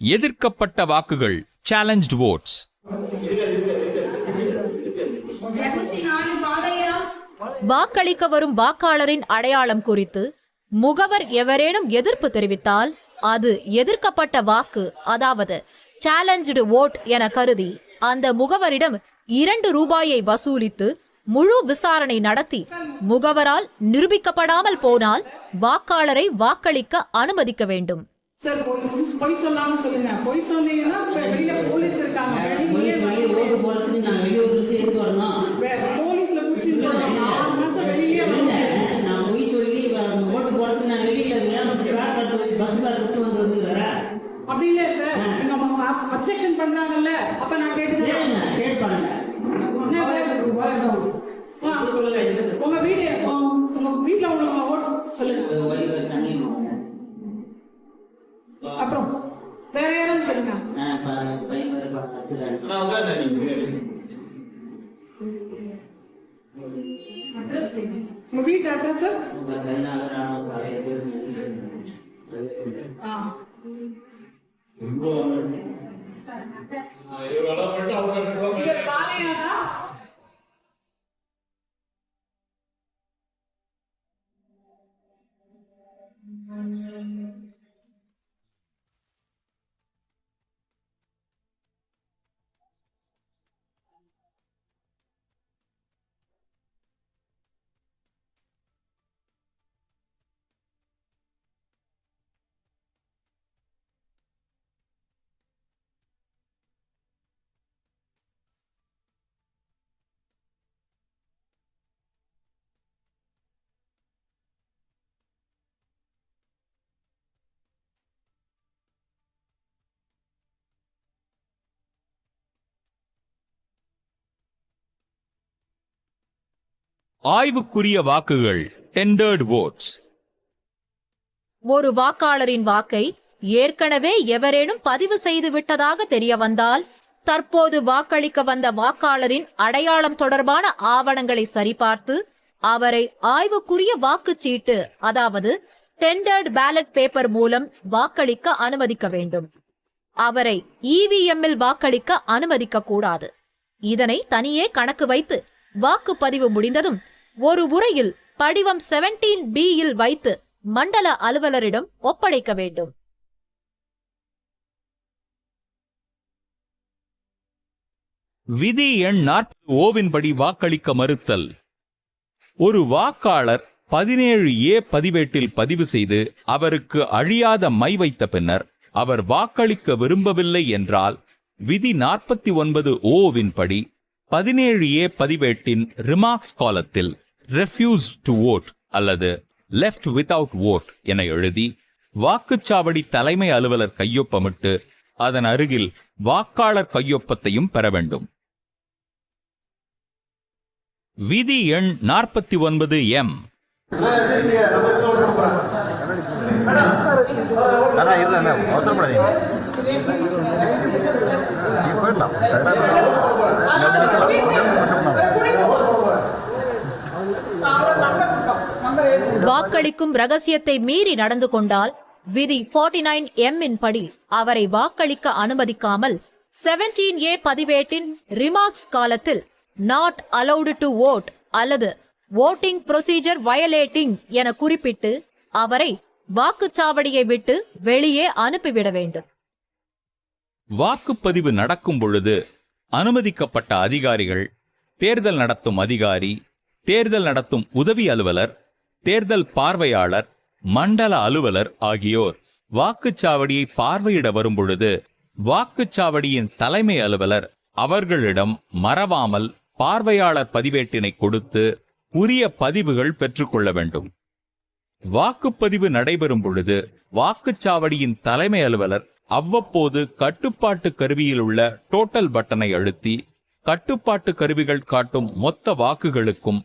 எதிர்க்கப்பட்ட வாக்குகள், சேலஞ்ச்ட் வோட்ஸ். வாக்களிக்க வரும் வாக்காளரின் அடையாளம் குறித்து முகவர் எவரேனும் எதிர்ப்பு தெரிவித்தால் அது எதிர்க்கப்பட்ட வாக்கு, அதாவது சேலஞ்ச்டு வோட் என கருதி அந்த முகவரிடம் 2 ரூபாயை வசூலித்து முழு விசாரணை நடத்தி முகவரால் நிரூபிக்கப்படாமல் போனால் வாக்காளரை வாக்களிக்க அனுமதிக்க வேண்டும். சார், பொய் சொல்லாம சொல்லுங்க. பொய் சொன்னீங்கன்னா வெளியில போலீஸ் இருக்காங்க. போலீஸ்ல புடிச்சிட்டு போறாங்க. 6 மாசம் வெளியிலே அப்படி இல்ல சார். நீங்க அப்ஜெக்ஷன் பண்றாங்கல்ல, அப்ப நான் கேட்டுக்கிறேன். உங்க வீட்டுல உங்க ஓட்டு சொல்லுங்க. அப்புறம் வேற யாரும் சொல்லுங்க. உங்க வீட்டு அட்ரஸ் ஆய்வுக்குரிய வாக்குகள், டெண்டர்ட் வோட்ஸ். ஒரு வாக்காளரின் வாக்கை ஏற்கனவே எவரேனும் பதிவு செய்து விட்டதாக தெரிய வந்தால் தற்போது வாக்களிக்க வந்த வாக்காளரின் அடையாளம் தொடர்பான ஆவணங்களை சரிபார்த்து அவரை ஆய்வுக்குரிய வாக்குச்சீட்டு, அதாவது டெண்டர்ட் பேலட் பேப்பர் மூலம் வாக்களிக்க அனுமதிக்க வேண்டும். அவரை இவிஎம்மில் வாக்களிக்க அனுமதிக்க கூடாது. இதனை தனியே கணக்கு வைத்து வாக்குப்பதிவு முடிந்ததும் ஒரு உரையில் படிவம் 17B-யில் வைத்து மண்டல அலுவலரிடம் ஒப்படைக்க வேண்டும். விதி எண் 40 படி வாக்களிக்க மறுத்தல். ஒரு வாக்காளர் 17A பதிவேட்டில் பதிவு செய்து அவருக்கு அழியாத மை வைத்த பின்னர் அவர் வாக்களிக்க விரும்பவில்லை என்றால் விதி 49O படி 17A பதிவேட்டின் ரிமார்க்ஸ் காலத்தில் ரெஃப்யூஸ் டு வோட் அல்லது லெஃப்ட் வித்அவுட் வோட் என எழுதி வாக்குச்சாவடி தலைமை அலுவலர் கையொப்பமிட்டு அதன் அருகில் வாக்காளர் கையொப்பத்தையும் பெற வேண்டும். விதி எண் 49M. வாக்களிக்கும் ரகசியத்தை மீறி நடந்து கொண்டால் விதி 49M படி அவரை வாக்களிக்க அனுமதிக்காமல் 17A பதிவேட்டின் ரிமார்க்ஸ் காலத்தில் நாட் அலௌடு டு வோட் அல்லது வோட்டிங் ப்ரொசீஜர் வயலேட்டிங் என குறிப்பிட்டு அவரை வாக்குச்சாவடியை விட்டு வெளியே அனுப்பிவிட வேண்டும். வாக்குப்பதிவு நடக்கும் பொழுது அனுமதிக்கப்பட்ட அதிகாரிகள், தேர்தல் நடத்தும் அதிகாரி, தேர்தல் நடத்தும் உதவி அலுவலர், தேர்தல் பார்வையாளர், மண்டல அலுவலர் ஆகியோர் வாக்குச்சாவடியை பார்வையிட வரும்பொழுது வாக்குச்சாவடியின் தலைமை அலுவலர் அவர்களிடம் மறவாமல் பார்வையாளர் பதிவேட்டினை கொடுத்து உரிய பதிவுகள் பெற்றுக்கொள்ள வேண்டும். வாக்குப்பதிவு நடைபெறும் பொழுது வாக்குச்சாவடியின் தலைமை அலுவலர் அவ்வப்போது கட்டுப்பாட்டு கருவியில் உள்ள டோட்டல் பட்டனை அழுத்தி கட்டுப்பாட்டு கருவிகள் காட்டும் மொத்த வாக்குகளுக்கும்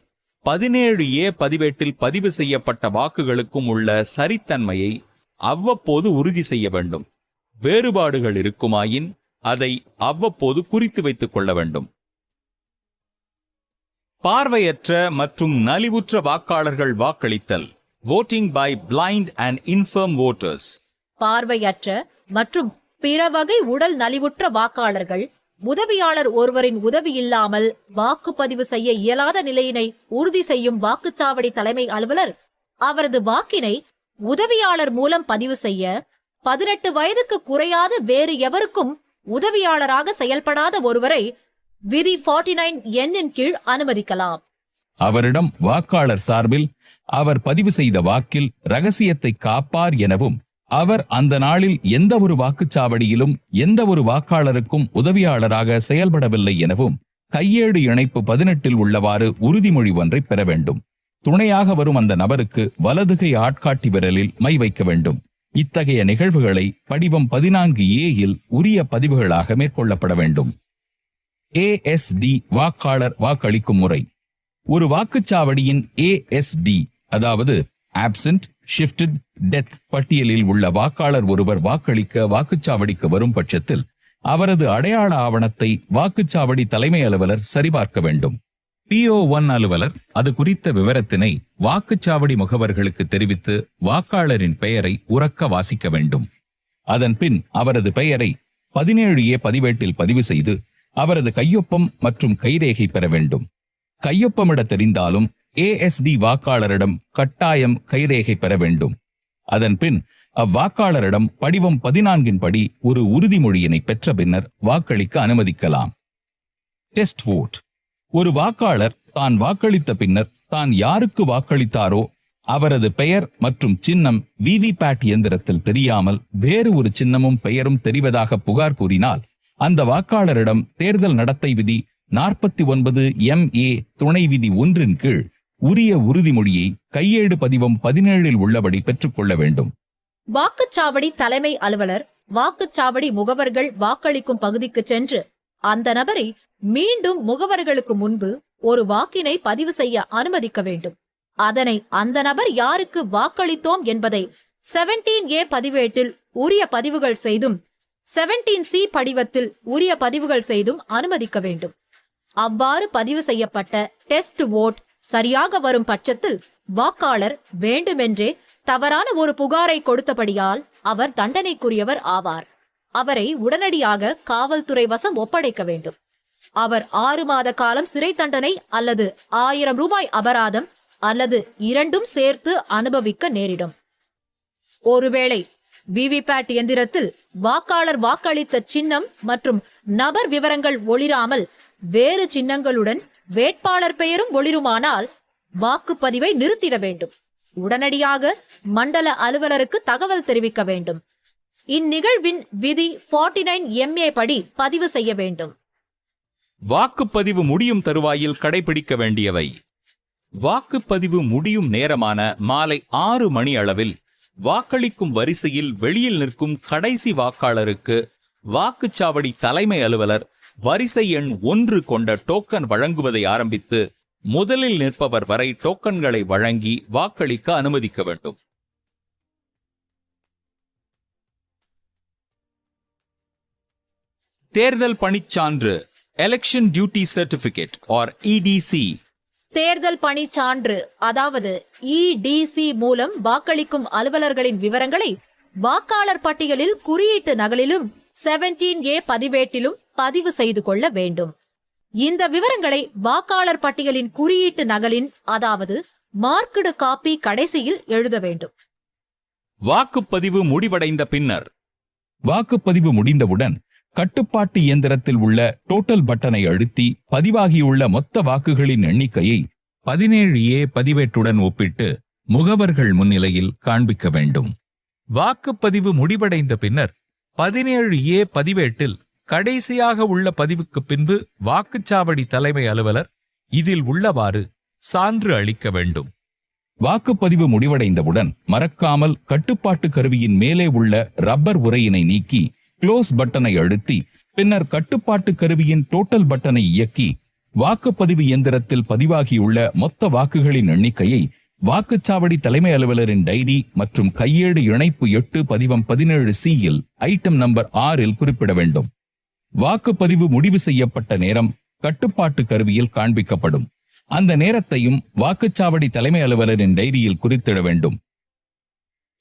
17A பதிவேட்டில் பதிவு செய்யப்பட்ட வாக்குகளுக்கும் உள்ள சரித்தன்மையை அவ்வப்போது உறுதி செய்ய வேண்டும். வேறுபாடுகள் இருக்குமாயின் அதை அவ்வப்போது குறித்து வைத்துக் கொள்ள வேண்டும். பார்வையற்ற மற்றும் நலிவுற்ற வாக்காளர்கள் வாக்களித்தல். voting by blind and infirm voters. பார்வையற்ற மற்றும் பிற வகை உடல் நலிவுற்ற வாக்காளர்கள் உதவியாளர் ஒருவரின் உதவி இல்லாமல் வாக்குப்பதிவு செய்ய இயலாத நிலையினை உறுதி செய்யும் வாக்குச்சாவடி தலைமை அலுவலர் அவரது வாக்கினை உதவியாளர் மூலம் பதிவு செய்ய 18 வயதுக்கு குறையாத வேறு எவருக்கும் உதவியாளராக செயல்படாத ஒருவரை விதி 49N இன் கீழ் அனுமதிக்கலாம். அவரிடம் வாக்காளர் சார்பில் அவர் பதிவு செய்த வாக்கில் ரகசியத்தை காப்பார் எனவும் அவர் அந்த நாளில் எந்த ஒரு வாக்குச்சாவடியிலும் எந்த ஒரு வாக்காளருக்கும் உதவியாளராக செயல்படவில்லை எனவும் கையேடு இணைப்பு 18 உள்ளவாறு உறுதிமொழி ஒன்றை பெற வேண்டும். துணையாக வரும் அந்த நபருக்கு வலதுகை ஆட்காட்டி விரலில் மை வைக்க வேண்டும். இத்தகைய நிகழ்வுகளை படிவம் 14A உரிய பதிவுகளாக மேற்கொள்ளப்பட வேண்டும். ASD வாக்காளர் வாக்களிக்கும் முறை. ஒரு வாக்குச்சாவடியின் ASD அதாவது ஆப்சென்ட் ஷிஃப்டட் டெத் பட்டியலில் உள்ள வாக்காளர் ஒருவர் வாக்களிக்க வாக்குச்சாவடிக்கு வரும் பட்சத்தில் அவரது அடையாள ஆவணத்தை வாக்குச்சாவடி தலைமை அலுவலர் சரிபார்க்க வேண்டும். PO1 அலுவலர் அது குறித்த விவரத்தினை வாக்குச்சாவடி முகவர்களுக்கு தெரிவித்து வாக்காளரின் பெயரை உரக்க வாசிக்க வேண்டும். அதன் பின் அவரது பெயரை 17A பதிவேட்டில் பதிவு செய்து அவரது கையொப்பம் மற்றும் கைரேகை பெற வேண்டும். கையொப்பமிட தெரிந்தாலும் ASD வாக்காளரிடம் கட்டாயம் கைரேகை பெற வேண்டும். அதன் பின் அவ்வாக்காளரிடம் படிவம் 14 படி ஒரு உறுதிமொழியினை பெற்ற பின்னர் வாக்களிக்க அனுமதிக்கலாம். Test vote. ஒரு வாக்காளர் தான் வாக்களித்த பின்னர் தான் யாருக்கு வாக்களித்தாரோ அவரது பெயர் மற்றும் சின்னம் விவிபேட் இயந்திரத்தில் தெரியாமல் வேறு ஒரு சின்னமும் பெயரும் தெரிவதாக புகார் கூறினால் அந்த வாக்காளரிடம் தேர்தல் நடத்தை விதி 49MA துணை விதி 1 கீழ் உரிய உறுதிமொழியை கையேடு பதிவம் 17 உள்ளபடி பெற்றுக்கொள்ள வேண்டும். வாக்குச்சாவடி தலைமை அலுவலர் வாக்குச்சாவடி முகவர்கள் வாக்களிக்கும் பகுதிக்கு சென்று அந்த நபரை மீண்டும் முகவர்களுக்கு முன்பு ஒரு வாக்கினை பதிவு செய்ய அனுமதிக்க வேண்டும். அதனை அந்த நபர் யாருக்கு வாக்களித்தோம் என்பதை 17A பதிவேட்டில் உரிய பதிவுகள் செய்தும் 17C படிவத்தில் உரிய பதிவுகள் செய்தும் அனுமதிக்க வேண்டும். அவ்வாறு பதிவு செய்யப்பட்ட டெஸ்ட் வோட் சரியாக வரும் பட்சத்தில் வாக்காளர் வேண்டுமென்றே தவறான ஒரு புகாரை கொடுத்தபடியால் அவர் தண்டனைக்குரியவர் ஆவார். அவரை உடனடியாக காவல்துறை வசம் ஒப்படைக்க வேண்டும். அவர் 6 மாத காலம் சிறை தண்டனை அல்லது 1000 ரூபாய் அபராதம் அல்லது இரண்டும் சேர்த்து அனுபவிக்க நேரிடும். ஒருவேளை விவிபேட் இயந்திரத்தில் வாக்காளர் வாக்களித்த சின்னம் மற்றும் நபர் விவரங்கள் ஒளிராமல் வேறு சின்னங்களுடன் வேட்பாளர் பெயரும் ஒளிருமானால் வாக்குப்பதிவை நிறுத்திட வேண்டும். உடனடியாக மண்டல அலுவலருக்கு தகவல் தெரிவிக்க வேண்டும். இந்நிகழ்வின் விதி 49MA படி பதிவு செய்ய வேண்டும். வாக்குப்பதிவு முடியும் தருவாயில் கடைபிடிக்க வேண்டியவை. வாக்குப்பதிவு முடியும் நேரமான மாலை 6 மணி அளவில் வாக்களிக்கும் வரிசையில் வெளியில் நிற்கும் கடைசி வாக்காளருக்கு வாக்குச்சாவடி தலைமை அலுவலர் வரிசை எண் 1 கொண்ட டோக்கன் வழங்குவதை ஆரம்பித்து முதலில் நிற்பவர் வரை டோக்கன்களை வழங்கி வாக்களிக்க அனுமதிக்க வேண்டும். தேர்தல் பணிச்சான்று election duty certificate or EDC. தேர்தல் பணி சான்று அதாவது EDC மூலம் வாக்களிக்கும் அலுவலர்களின் விவரங்களை வாக்காளர் பட்டியலில் குறியீட்டு நகலிலும் 17A பதிவேட்டிலும் பதிவு செய்து கொள்ள வேண்டும். இந்த விவரங்களை வாக்காளர் பட்டியலின் குறியீட்டு நகலின் அதாவது மார்க்டு காப்பி கடைசியில் எழுத வேண்டும். வாக்குப்பதிவு முடிவடைந்த பின்னர் வாக்குப்பதிவு முடிந்தவுடன் கட்டுப்பாட்டு இயந்திரத்தில் உள்ள டோட்டல் பட்டனை அழுத்தி பதிவாகியுள்ள மொத்த வாக்குகளின் எண்ணிக்கையை 17A பதிவேட்டுடன் ஒப்பிட்டு முகவர்கள் முன்னிலையில் காண்பிக்க வேண்டும். வாக்குப்பதிவு முடிவடைந்த பின்னர் 17A பதிவேட்டில் கடைசியாக உள்ள பதிவுக்கு பின்பு வாக்குச்சாவடி தலைமை அலுவலர் இதில் உள்ளவாறு சான்று அளிக்க வேண்டும். வாக்குப்பதிவு முடிவடைந்தவுடன் மறக்காமல் கட்டுப்பாட்டு கருவியின் மேலே உள்ள ரப்பர் உறையினை நீக்கி க்ளோஸ் பட்டனை அழுத்தி பின்னர் கட்டுப்பாட்டு கருவியின் டோட்டல் பட்டனை இயக்கி வாக்குப்பதிவு இயந்திரத்தில் பதிவாகியுள்ள மொத்த வாக்குகளின் எண்ணிக்கையை வாக்குச்சாவடி தலைமை அலுவலரின் டைரி மற்றும் கையேடு இணைப்பு 8 பதிவம் 17C யில் ஐட்டம் நம்பர் 6 குறிப்பிட வேண்டும். வாக்குப்பதிவு முடிவு செய்யப்பட்ட நேரம் கட்டுப்பாட்டு கருவியில் காண்பிக்கப்படும். அந்த நேரத்தையும் வாக்குச்சாவடி தலைமை அலுவலரின் டைரியில் குறித்திட வேண்டும்.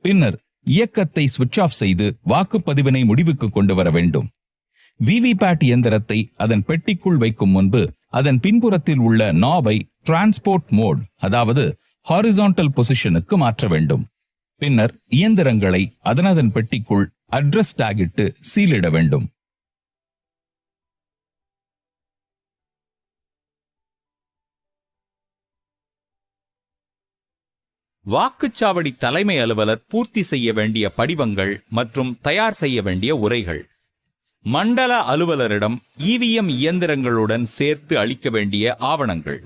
பின்னர் இயக்கத்தை சுவிட்ச் ஆஃப் செய்து வாக்குப்பதிவினை முடிவுக்கு கொண்டு வர வேண்டும். விவிபேட் இயந்திரத்தை அதன் பெட்டிக்குள் வைக்கும் முன்பு அதன் பின்புறத்தில் உள்ள நாபை டிரான்ஸ்போர்ட் மோட் அதாவது ஹாரிசான்டல் பொசிஷனுக்கு மாற்ற வேண்டும். பின்னர் இயந்திரங்களை அதனதன் பெட்டிக்குள் அட்ரஸ் டாகிட்டு சீலிட வேண்டும். வாக்குச்சாவடி தலைமை அலுவலர் பூர்த்தி செய்ய வேண்டிய படிவங்கள் மற்றும் தயார் செய்ய வேண்டிய உரைகள். மண்டல அலுவலரிடம் இவிஎம் இயந்திரங்களுடன் சேர்த்து அளிக்க வேண்டிய ஆவணங்கள்.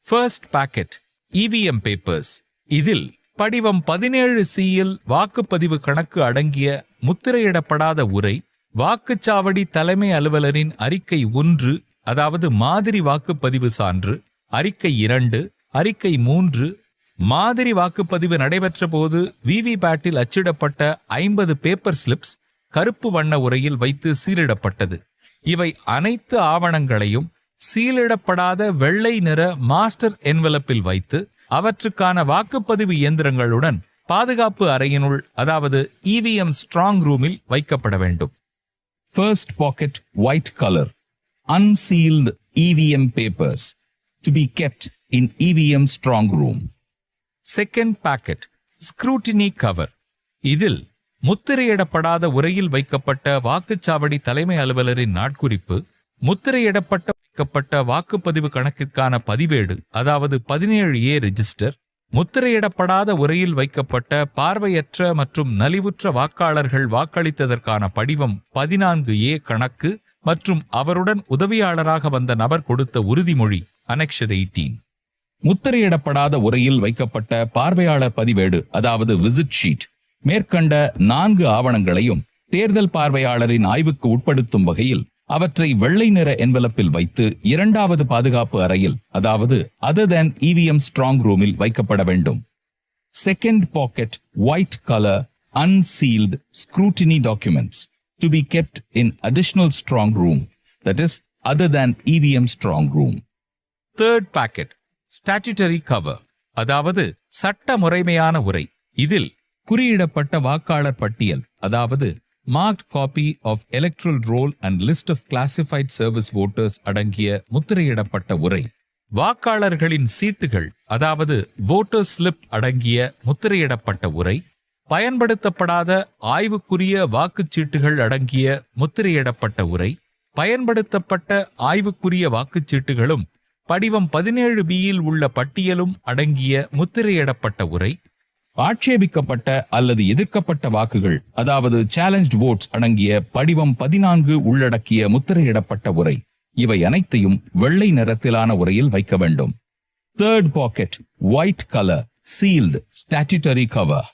First packet EVM papers. இதில் படிவம் 17C யில் வாக்குப்பதிவு கணக்கு அடங்கிய முத்திரையிடப்படாத உரை, வாக்குச்சாவடி தலைமை அலுவலரின் அறிக்கை 1 அதாவது மாதிரி வாக்குப்பதிவு சான்று, அறிக்கை 2, அறிக்கை 3, மாதிரி வாக்குப்பதிவு நடைபெற்ற போது விவிபேட்டில் அச்சிடப்பட்ட 50 பேப்பர் ஸ்லிப்ஸ் கருப்பு வண்ண உரையில் வைத்து சீலிடப்பட்டது. இவை அனைத்து ஆவணங்களையும் சீலிடப்படாத வெள்ளை நிற மாஸ்டர் என்வலப்பில் வைத்து அவற்றுக்கான வாக்குப்பதிவு இயந்திரங்களுடன் பாதுகாப்பு அறையினுள் அதாவது இவிஎம் ஸ்ட்ராங் ரூமில் வைக்கப்பட வேண்டும். First pocket white color unsealed EVM papers to be kept in EVM strong room. Second packet scrutiny cover. இதில் முத்திரையிடப்படாத உரையில் வைக்கப்பட்ட வாக்குச்சாவடி தலைமை அலுவலரின் நாட்குறிப்பு, முத்திரையிடப்பட்ட வைக்கப்பட்ட வாக்குப்பதிவு கணக்கிற்கான பதிவேடு அதாவது 17A ரெஜிஸ்டர், முத்திரையிடப்படாத உரையில் வைக்கப்பட்ட பார்வையற்ற மற்றும் நலிவுற்ற வாக்காளர்கள் வாக்களித்ததற்கான படிவம் 14A கணக்கு மற்றும் அவருடன் உதவியாளராக வந்த நபர் கொடுத்த உறுதிமொழி Annexure 18. முத்திரையிடப்படாத உரையில் வைக்கப்பட்ட பார்வையாளர் பதிவேடு அதாவது விசிட் ஷீட். மேற்கண்ட 4 ஆவணங்களையும் தேர்தல் பார்வையாளரின் ஆய்வுக்கு உட்படுத்தும் வகையில் அவற்றை வெள்ளை நிற என்வலப்பில் வைத்து 2வது பாதுகாப்பு அறையில் அதாவது அதர் தேன் இவிஎம் ஸ்ட்ராங் ரூமில் வைக்கப்பட வேண்டும். Second packet white colour unsealed scrutiny documents to be kept in additional strong room, that is other than EVM strong room. Third packet statutory cover அதாவது சட்ட முறைமையான உரை. இதில் குறியிடப்பட்ட வாக்காளர் பட்டியல் அதாவது marked copy of electoral roll and list of classified service voters அடங்கிய முத்திரையிடப்பட்ட உரை, வாக்காளர்களின் சீட்டுகள் அதாவது voter slip அடங்கிய முத்திரையிடப்பட்ட உரை, பயன்படுத்தப்படாத ஆய்வுக்குரிய வாக்குச்சீட்டுகள் அடங்கிய முத்திரையிடப்பட்ட உரை, பயன்படுத்தப்பட்ட ஆய்வுக்குரிய வாக்குச்சீட்டுகளும் படிவம் 17B யில் உள்ள பட்டியலும் அடங்கிய முத்திரையிடப்பட்ட உரை, ஆட்சேபிக்கப்பட்ட அல்லது எதிர்க்கப்பட்ட வாக்குகள் அதாவது சேலஞ்ச்ட் வோட்ஸ் அடங்கிய படிவம் 14 உள்ளடக்கிய முத்திரையிடப்பட்ட உரை, இவை அனைத்தையும் வெள்ளை நிறத்திலான உரையில் வைக்க வேண்டும். Third packet white colour sealed statutory cover.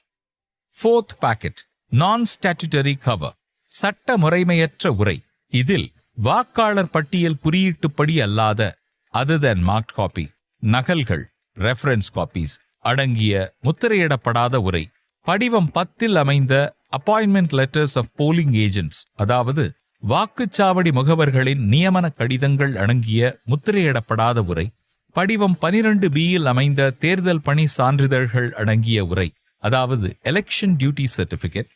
Fourth packet non statutory cover சட்ட முறைமையற்ற உரை. இதில் வாக்காளர் பட்டியல் குறியீட்டுப்படி அல்லாத other than marked copy நகல்கள் ரெஃபரன்ஸ் காப்பீஸ் அடங்கிய முத்திரையிடப்படாத உரை, படிவம் 10 அமைந்த appointment letters of polling agents அதாவது வாக்குச்சாவடி முகவர்களின் நியமன கடிதங்கள் அடங்கிய முத்திரையிடப்படாத உரை, படிவம் 12B யில் அமைந்த தேர்தல் பணி சான்றிதழ்கள் அடங்கிய உரை அதாவது எலெக்ஷன் டியூட்டி சர்டிபிகேட்,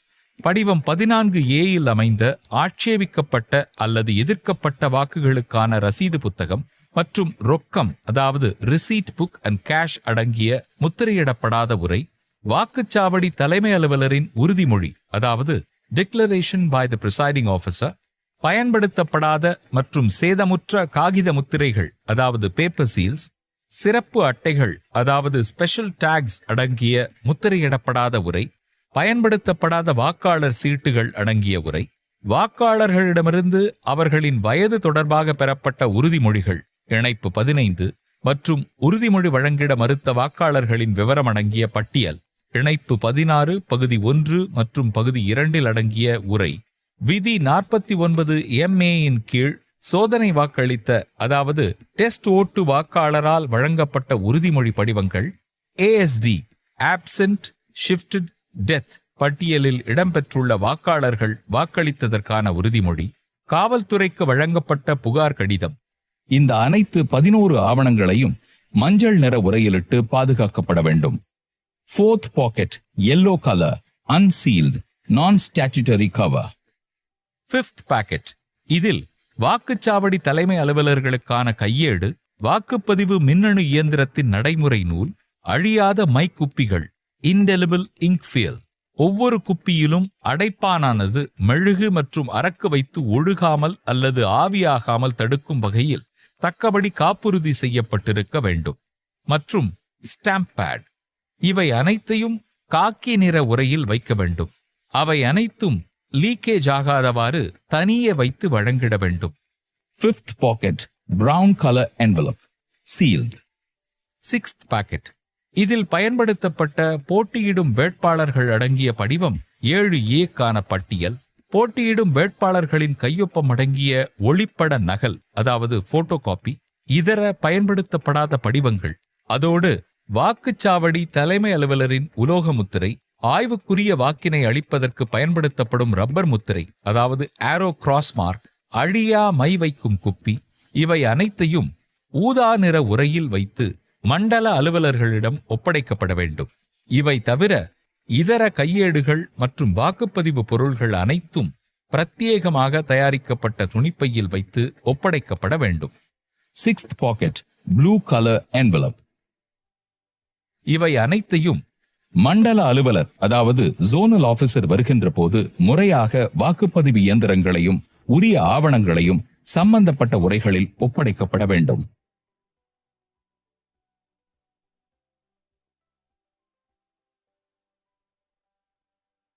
படிவம் 14A யில் அமைந்த ஆட்சேபிக்கப்பட்ட அல்லது எதிர்க்கப்பட்ட வாக்குகளுக்கான ரசீது புத்தகம் மற்றும் ரொக்கம் அதாவது ரிசீட் புக் அண்ட் கேஷ் அடங்கிய முத்திரையிடப்படாத உரை, வாக்குச்சாவடி தலைமை அலுவலரின் உறுதிமொழி அதாவது declaration by the presiding officer, பயன்படுத்தப்படாத மற்றும் சேதமுற்ற காகித முத்திரைகள் அதாவது பேப்பர் சீல்ஸ், சிறப்பு அட்டைகள் அதாவது ஸ்பெஷல் டாக்ஸ் அடங்கிய முத்திரையிடப்படாத உரை, பயன்படுத்தப்படாத வாக்காளர் சீட்டுகள் அடங்கிய உரை, வாக்காளர்களிடமிருந்து அவர்களின் வயது தொடர்பாக பெறப்பட்ட உறுதிமொழிகள் இணைப்பு 15 மற்றும் உறுதிமொழி வழங்கிட மறுத்த வாக்காளர்களின் விவரம் அடங்கிய பட்டியல் இணைப்பு 16 பகுதி 1 மற்றும் பகுதி 2 அடங்கிய உரை, விதி 49 MA இன் கீழ் சோதனை வாக்களித்த அதாவது டெஸ்ட் ஓட்டு வாக்காளரால் வழங்கப்பட்ட உறுதிமொழி படிவங்கள், ASD ஆப்சென்ட் ஷிஃப்டட் டெத் பட்டியலில் இடம்பெற்றுள்ள வாக்காளர்கள் வாக்களித்ததற்கான உறுதிமொழி, காவல்துறைக்கு வழங்கப்பட்ட புகார் கடிதம். இந்த அனைத்து 11 ஆவணங்களையும் மஞ்சள் நிற உரையிலிட்டு பாதுகாக்கப்பட வேண்டும். 4th packet yellow color unsealed non-statutory cover. 5th packet இதில் வாக்குச்சாவடி தலைமை அலுவலர்களுக்கான கையேடு, வாக்குப்பதிவு மின்னணு இயந்திரத்தின் நடைமுறை நூல், அழியாத மை குப்பிகள் indelible ink fill. ஒவ்வொரு குப்பியிலும் அடைப்பானானது மெழுகு மற்றும் அரக்கு வைத்து ஒழுகாமல் அல்லது ஆவியாகாமல் தடுக்கும் வகையில் தக்கபடி காப்புறுதி செய்யப்பட்டிருக்க வேண்டும். மற்றும் ஸ்டாம்ப் பேட். இவை அனைத்தையும் காக்கி நிற உரையில் வைக்க வேண்டும். அவை அனைத்தும் லீக்கேஜ் ஆகாதவாறு தனியே வைத்து வழங்கிட வேண்டும். 5th packet brown color envelope sealed. 6th packet இதில் பயன்படுத்தப்பட்ட போட்டியிடும் வேட்பாளர்கள் அடங்கிய படிவம் 7A பட்டியல், போட்டியிடும் வேட்பாளர்களின் கையொப்பம் அடங்கிய ஒளிப்பட நகல் அதாவது போட்டோ காப்பி, இதர பயன்படுத்தப்படாத படிவங்கள், அதோடு வாக்குச்சாவடி தலைமை அலுவலரின் உலோக முத்திரை, ஆய்வுக்குரிய வாக்கினை அளிப்பதற்கு பயன்படுத்தப்படும் ரப்பர் முத்திரை அதாவது ஆரோ கிராஸ் மார்க், அழியா மை வைக்கும் குப்பி, இவை அனைத்தையும் ஊதா நிற உரையில் வைத்து மண்டல அலுவலர்களிடம் ஒப்படைக்கப்பட வேண்டும். இவை தவிர இதர கையேடுகள் மற்றும் வாக்குப்பதிவு பொருள்கள் அனைத்தும் பிரத்யேகமாக தயாரிக்கப்பட்ட துணிப்பையில் வைத்து ஒப்படைக்கப்பட வேண்டும். 6th packet blue color envelope. இவை அனைத்தையும் மண்டல அலுவலர் அதாவது ஜோனல் ஆபீசர் வருகின்ற போது முறையாக வாக்குப்பதிவு இயந்திரங்களையும் உரிய ஆவணங்களையும் சம்பந்தப்பட்ட உரைகளில் ஒப்படைக்கப்பட வேண்டும்.